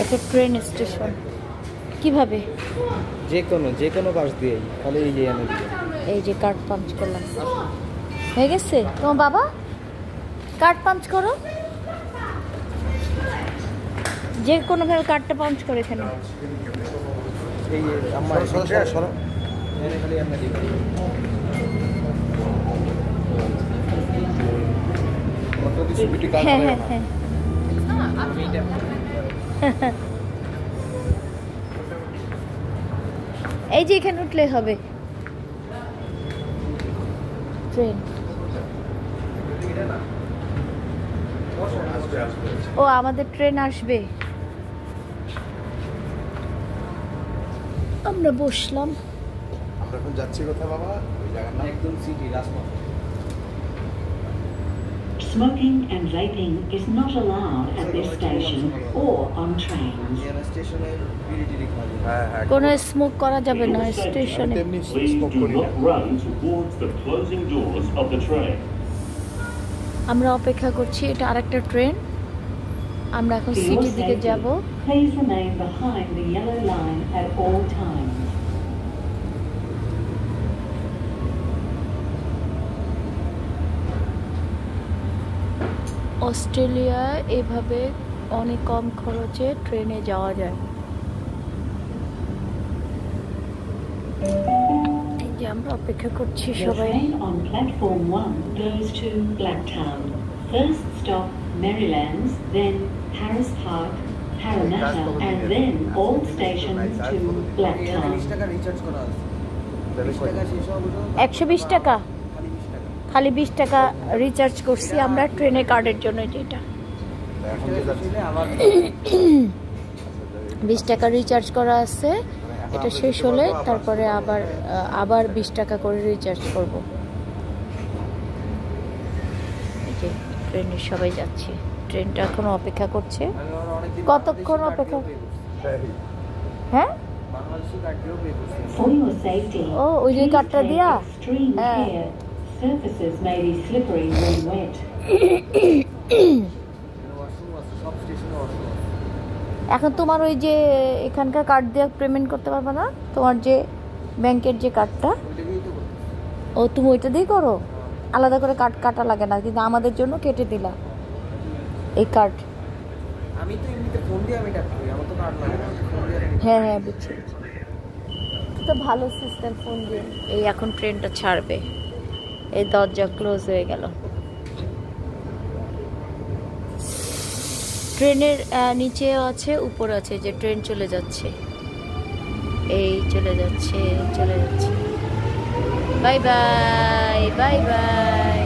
একটা train station. কিভাবে? যে কোনো বাস দিয়ে খালি এই যে এনে দিবে। এই যে কার্ড পাঞ্চ করলাম, হয়ে গেছে। তোমার বাবা কার্ড পাঞ্চ করো, যে কোনো ভাবে কার্ডটা পাঞ্চ করে এখানে। এই আমার সরো এনে খালি এনে দিবে। হ্যাঁ হ্যাঁ হ্যাঁ। এই যে এখানে উঠলে হবে ট্রেন। ও আমাদের ট্রেন আসবে, আমরা বসলাম। আমরা এখন যাচ্ছি কোথায় বাবা? ওই জায়গার নাম একদম সিটি রাজপথ। Smoking and vaping is not allowed at this station or on trains. কোনো স্মোক করা যাবে না স্টেশনে। Please do not run towards the closing doors of the train. আমরা অপেক্ষা করছি, এটা আরেকটা ট্রেন। আমরা এখন For your সিটির দিকে safety, যাব। please remain behind the yellow line at all times. অস্ট্রেলিয়ায় এভাবে অনেক কম খরচে ট্রেনে যাওয়া যায়। এই যে আমরা অপেক্ষা করছি The সবাই। train on platform 1 goes to Blacktown. First stop Marylands, then Harris Park, Parramatta, and then all stations to Blacktown. 120 টাকা, খালি 20 টাকা রিচার্জ করছি আমরা ট্রেনের কার্ডের জন্য। যেটা 20 টাকা রিচার্জ করা আছে, এটা শেষ হলে তারপরে আবার 20 টাকা করে রিচার্জ করব। এই যে ট্রেনে সবাই যাচ্ছে, ট্রেনটা এখনো অপেক্ষা করছে। কতক্ষণ অপেক্ষা? হ্যাঁ For your safety, ও ওই যে please কার্ডটা take দিয়া। extreme হ্যাঁ। care. Surfaces may be slippery when wet. এখন তোমার ওই যে এখানকার কার্ড দিয়ে পেমেন্ট করতে পারবে না, তোমার যে ব্যাংকের যে কার্ডটা, ও তুমি ওইটা দিয়ে করো, আলাদা করে কার্ড কাটা লাগে না, কিন্তু আমাদের জন্য কেটে দিলা এই কার্ড। আমি তো এমনিতে ফোন দিয়ে আমি টাকা করি, আমার তো কার্ড লাগে না, ফোন দিয়ে। হ্যাঁ হ্যাঁ বুঝছি, তো ভালো সিস্টেম ফোন দিয়ে। এই এখন ট্রেনটা ছাড়বে, এই দরজা ক্লোজ হয়ে গেল। ট্রেনের নিচেও আছে, উপর আছে, যে ট্রেন চলে যাচ্ছে, এই চলে যাচ্ছে, চলে যাচ্ছে। Bye bye, bye bye.